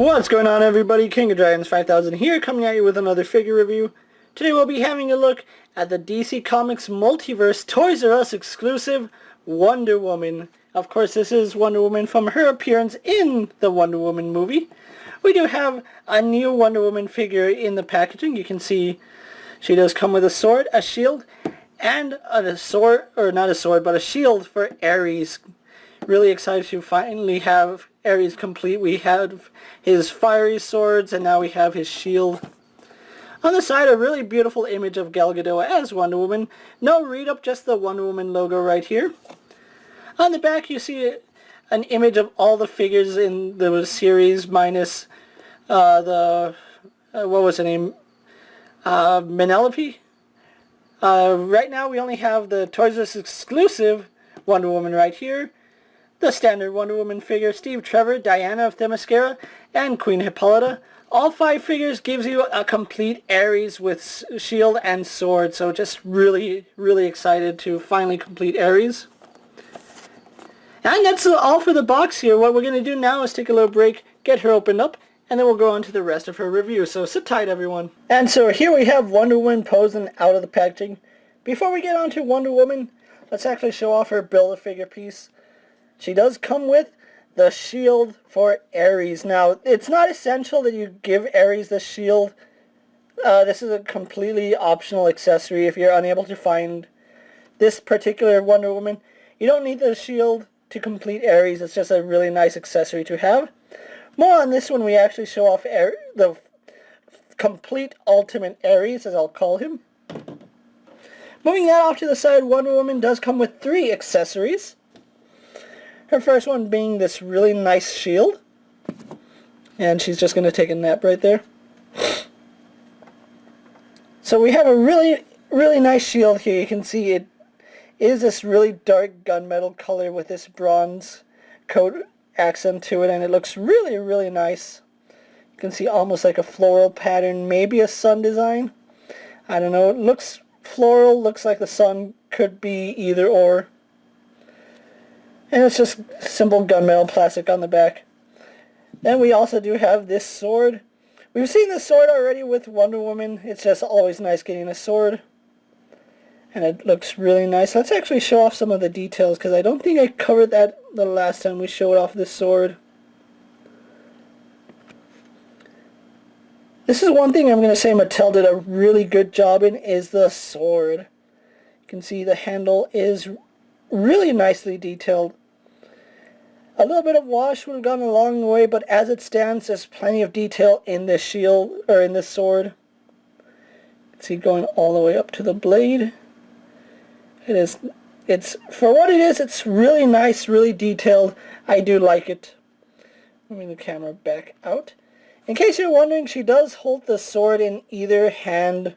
What's going on, everybody? KingofDragons 5000 here, coming at you with another figure review. Today we'll be having a look at the DC Comics Multiverse Toys R Us exclusive Wonder Woman. Of course, this is Wonder Woman from her appearance in the Wonder Woman movie. We do have a new Wonder Woman figure in the packaging. You can see she does come with a sword, a shield, and a sword, or not a sword, but a shield for Ares. Really excited to finally have Ares complete. We have his fiery swords, and now we have his shield. On the side, a really beautiful image of Gal Gadot as Wonder Woman. No read-up, just the Wonder Woman logo right here. On the back, you see an image of all the figures in the series, minus what was her name? Penelope. Right now, we only have the Toys R Us exclusive Wonder Woman right here. The standard Wonder Woman figure, Steve Trevor, Diana of Themyscira, and Queen Hippolyta. All 5 figures gives you a complete Ares with shield and sword, so just really, really excited to finally complete Ares. And that's all for the box here. What we're going to do now is take a little break, get her opened up, and then we'll go on to the rest of her review. So sit tight, everyone. And so here we have Wonder Woman posing out of the packaging. Before we get on to Wonder Woman, let's actually show off her Build-A-Figure piece. She does come with the shield for Ares. Now, it's not essential that you give Ares the shield. This is a completely optional accessory if you're unable to find this particular Wonder Woman. You don't need the shield to complete Ares. It's just a really nice accessory to have. More on this when we actually show off the complete ultimate Ares, as I'll call him. Moving that off to the side, Wonder Woman does come with 3 accessories. Her first one being this really nice shield. And she's just going to take a nap right there. So we have a really, really nice shield here. You can see it is this really dark gunmetal color with this bronze coat accent to it. And it looks really, really nice. You can see almost like a floral pattern. Maybe a sun design. I don't know. It looks floral. Looks like the sun could be either or. And it's just simple gunmetal plastic on the back. Then we also do have this sword. We've seen this sword already with Wonder Woman. It's just always nice getting a sword. And it looks really nice. Let's actually show off some of the details, because I don't think I covered that the last time we showed off this sword. This is one thing I'm going to say Mattel did a really good job in, is the sword. You can see the handle is really nicely detailed. A little bit of wash would have gone a long way, but as it stands, there's plenty of detail in this shield, or in this sword. You can see going all the way up to the blade. It's for what it is, it's really nice, really detailed. I do like it. Moving the camera back out. In case you're wondering, she does hold the sword in either hand.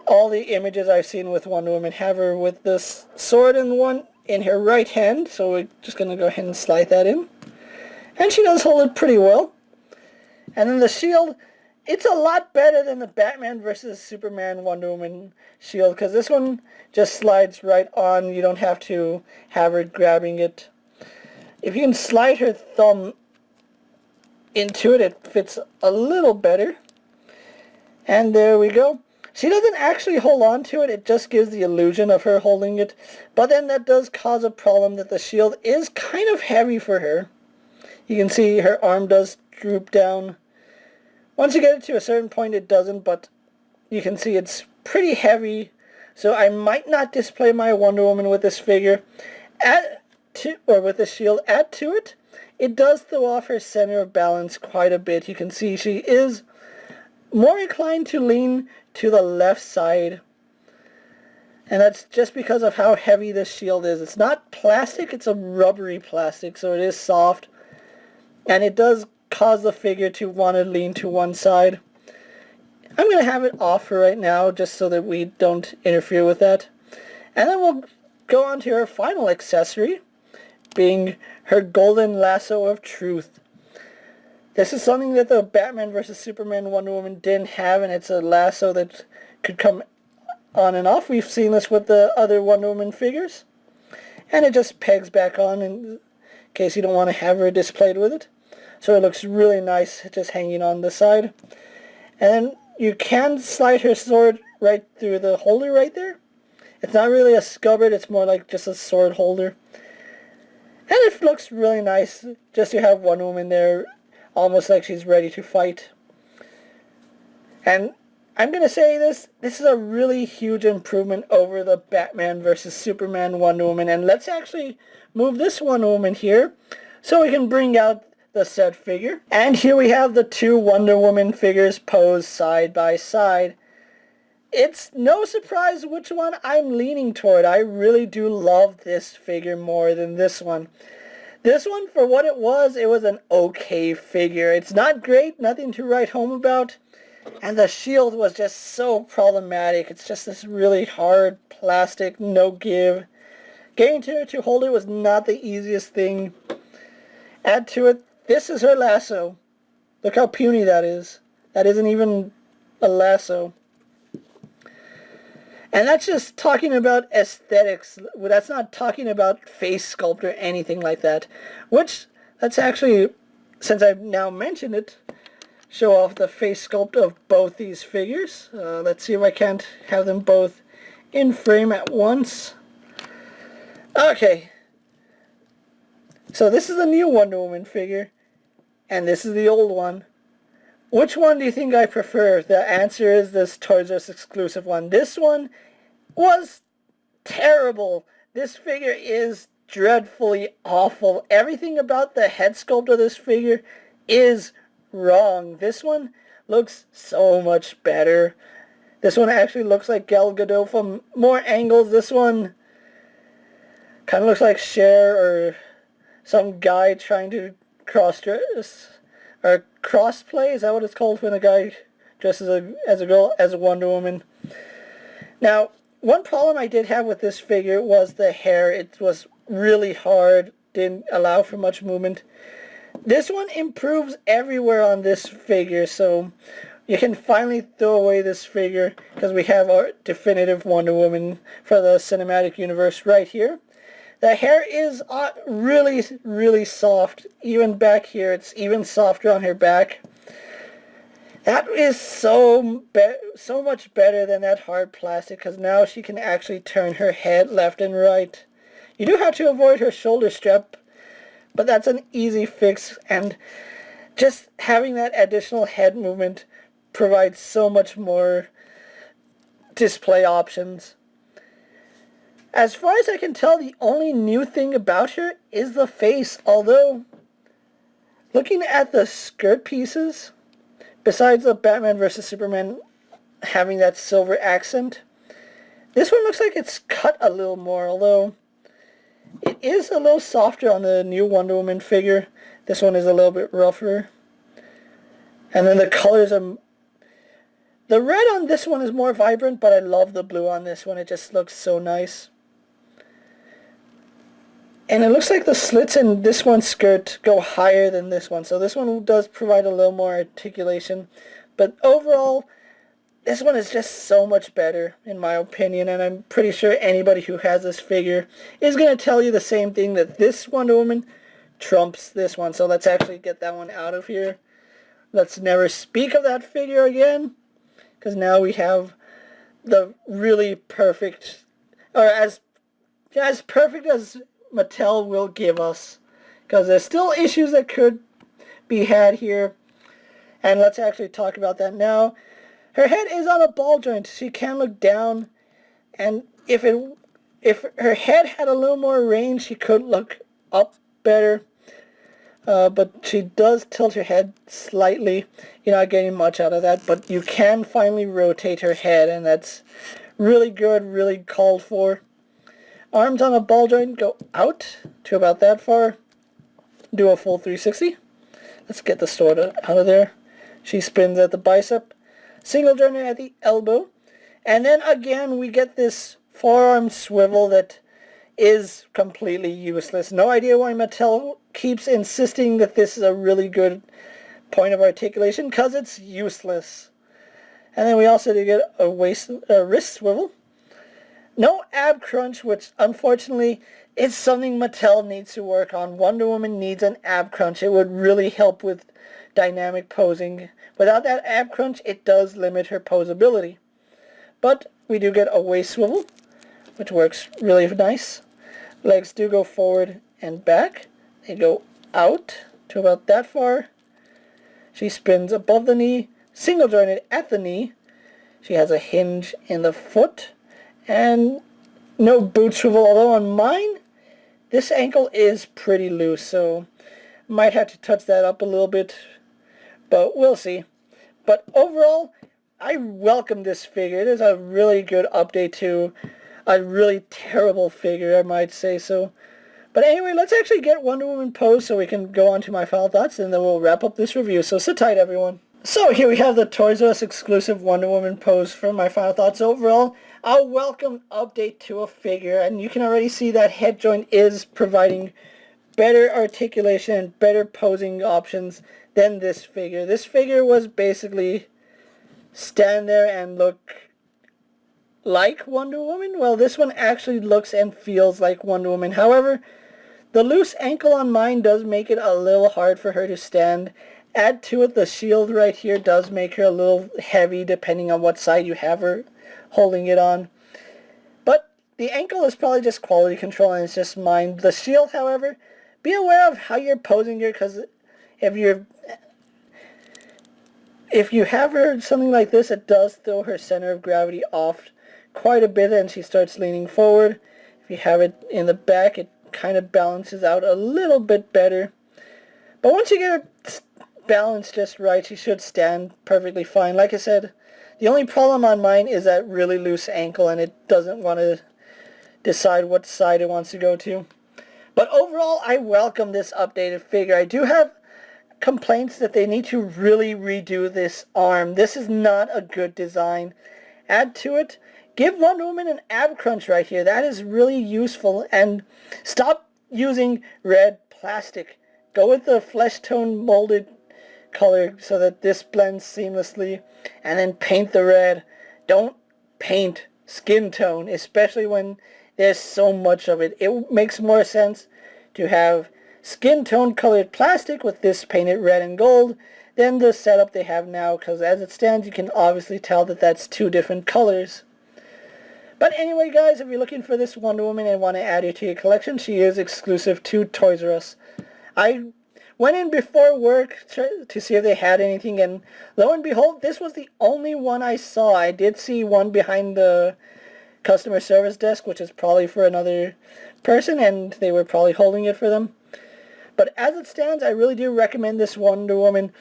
All the images I've seen with Wonder Woman have her with this sword in her right hand, so we're just going to go ahead and slide that in. And she does hold it pretty well. And then the shield, it's a lot better than the Batman vs. Superman Wonder Woman shield, because this one just slides right on. You don't have to have her grabbing it. If you can slide her thumb into it, it fits a little better. And there we go. She doesn't actually hold on to it, it just gives the illusion of her holding it. But then that does cause a problem that the shield is kind of heavy for her. You can see her arm does droop down. Once you get it to a certain point it doesn't, but you can see it's pretty heavy. So I might not display my Wonder Woman with this figure. With this shield. Add to it, it does throw off her center of balance quite a bit. You can see she is more inclined to lean to the left side, and that's just because of how heavy this shield is. It's not plastic, it's a rubbery plastic, so it is soft, and it does cause the figure to want to lean to one side. I'm going to have it off for right now, just so that we don't interfere with that. And then we'll go on to her final accessory, being her golden lasso of truth. This is something that the Batman vs. Superman Wonder Woman didn't have, and it's a lasso that could come on and off. We've seen this with the other Wonder Woman figures. And it just pegs back on in case you don't want to have her displayed with it. so it looks really nice just hanging on the side. And then you can slide her sword right through the holder right there. It's not really a scabbard, it's more like just a sword holder. And it looks really nice just to have Wonder Woman there, almost like she's ready to fight. And I'm going to say this is a really huge improvement over the Batman vs. Superman Wonder Woman. And let's actually move this Wonder Woman here so we can bring out the said figure. And here we have the two Wonder Woman figures posed side by side. It's no surprise which one I'm leaning toward. I really do love this figure more than this one. This one, for what it was an okay figure. It's not great, nothing to write home about. And the shield was just so problematic. It's just this really hard plastic, no give. Getting to her to hold it was not the easiest thing. Add to it, this is her lasso. Look how puny that is. That isn't even a lasso. And that's just talking about aesthetics. That's not talking about face sculpt or anything like that. Which, that's actually, since I've now mentioned it, show off the face sculpt of both these figures. Let's see if I can't have them both in frame at once. Okay. So this is the new Wonder Woman figure, and this is the old one. Which one do you think I prefer? The answer is this Toys R Us exclusive one. This one was terrible. This figure is dreadfully awful. Everything about the head sculpt of this figure is wrong. This one looks so much better. This one actually looks like Gal Gadot from more angles. This one kind of looks like Cher or some guy trying to cross-dress or crossplay. Is that what it's called when a guy dresses as a girl as a Wonder Woman? Now, one problem I did have with this figure was the hair. It was really hard, didn't allow for much movement. This one improves everywhere on this figure, so you can finally throw away this figure because we have our definitive Wonder Woman for the cinematic universe right here. The hair is really, really soft. Even back here, it's even softer on her back. That is so much better than that hard plastic because now she can actually turn her head left and right. You do have to avoid her shoulder strap, but that's an easy fix, and just having that additional head movement provides so much more display options. As far as I can tell, the only new thing about her is the face, although looking at the skirt pieces, besides the Batman vs. Superman having that silver accent, this one looks like it's cut a little more, although it is a little softer on the new Wonder Woman figure. This one is a little bit rougher. And then the colors are... The red on this one is more vibrant, but I love the blue on this one. It just looks so nice. And it looks like the slits in this one's skirt go higher than this one. So this one does provide a little more articulation. But overall, this one is just so much better, in my opinion. And I'm pretty sure anybody who has this figure is going to tell you the same thing, that this Wonder Woman trumps this one. So let's actually get that one out of here. Let's never speak of that figure again, because now we have the really perfect, or as perfect as Mattel will give us, because there's still issues that could be had here, and let's actually talk about that now. Her head is on a ball joint. She can look down, and if her head had a little more range, she could look up better. But she does tilt her head slightly. You're not getting much out of that, but you can finally rotate her head, and that's really good, really called for. Arms on a ball joint go out to about that far. Do a full 360. Let's get the sword out of there. She spins at the bicep. Single joiner at the elbow. And then again we get this forearm swivel that is completely useless. No idea why Mattel keeps insisting that this is a really good point of articulation, because it's useless. And then we also do get a wrist swivel. No ab crunch, which unfortunately is something Mattel needs to work on. Wonder Woman needs an ab crunch. It would really help with dynamic posing. Without that ab crunch, it does limit her posability. But we do get a waist swivel, which works really nice. Legs do go forward and back. They go out to about that far. She spins above the knee, single jointed at the knee. She has a hinge in the foot, and no boot swivel, although on mine, this ankle is pretty loose, so might have to touch that up a little bit, but we'll see. But overall, I welcome this figure. It is a really good update to a really terrible figure, I might say so. But anyway, let's actually get Wonder Woman posed so we can go on to my final thoughts, and then we'll wrap up this review. So sit tight, everyone. So here we have the Toys R Us exclusive Wonder Woman pose for my final thoughts. Overall, a welcome update to a figure, and you can already see that head joint is providing better articulation and better posing options than this figure. This figure was basically stand there and look like Wonder Woman. Well, this one actually looks and feels like Wonder Woman. However, the loose ankle on mine does make it a little hard for her to stand. Add to it, the shield right here does make her a little heavy depending on what side you have her holding it on. But the ankle is probably just quality control and it's just mine. The shield, however, be aware of how you're posing her, because if you have her something like this, it does throw her center of gravity off quite a bit and she starts leaning forward. If you have it in the back, it kind of balances out a little bit better. But once you get her balanced just right, she should stand perfectly fine. Like I said, the only problem on mine is that really loose ankle, and it doesn't want to decide what side it wants to go to. But overall, I welcome this updated figure. I do have complaints that they need to really redo this arm. This is not a good design. Add to it, give Wonder Woman an ab crunch right here. That is really useful. And stop using red plastic. Go with the flesh tone molded color so that this blends seamlessly, and then paint the red. Don't paint skin tone, especially when there's so much of it. It makes more sense to have skin tone colored plastic with this painted red and gold than the setup they have now, because as it stands you can obviously tell that that's two different colors. But anyway guys, if you're looking for this Wonder Woman and want to add her to your collection, she is exclusive to Toys R Us. I went in before work to see if they had anything, and lo and behold, this was the only one I saw. I did see one behind the customer service desk, which is probably for another person, and they were probably holding it for them. But as it stands, I really do recommend this Wonder Woman.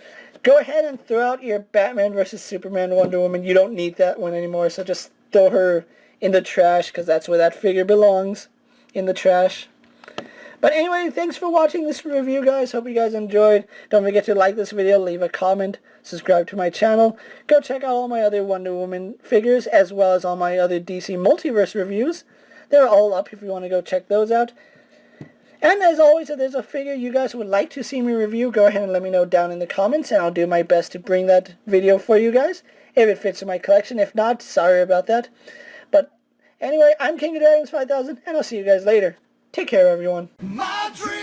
Go ahead and throw out your Batman vs. Superman Wonder Woman. You don't need that one anymore, so just throw her in the trash, because that's where that figure belongs, in the trash. But anyway, thanks for watching this review, guys. Hope you guys enjoyed. Don't forget to like this video, leave a comment, subscribe to my channel. Go check out all my other Wonder Woman figures, as well as all my other DC Multiverse reviews. They're all up if you want to go check those out. And as always, if there's a figure you guys would like to see me review, go ahead and let me know down in the comments, and I'll do my best to bring that video for you guys, if it fits in my collection. If not, sorry about that. But anyway, I'm KingofDragons 5000, and I'll see you guys later. Take care, everyone. My dream.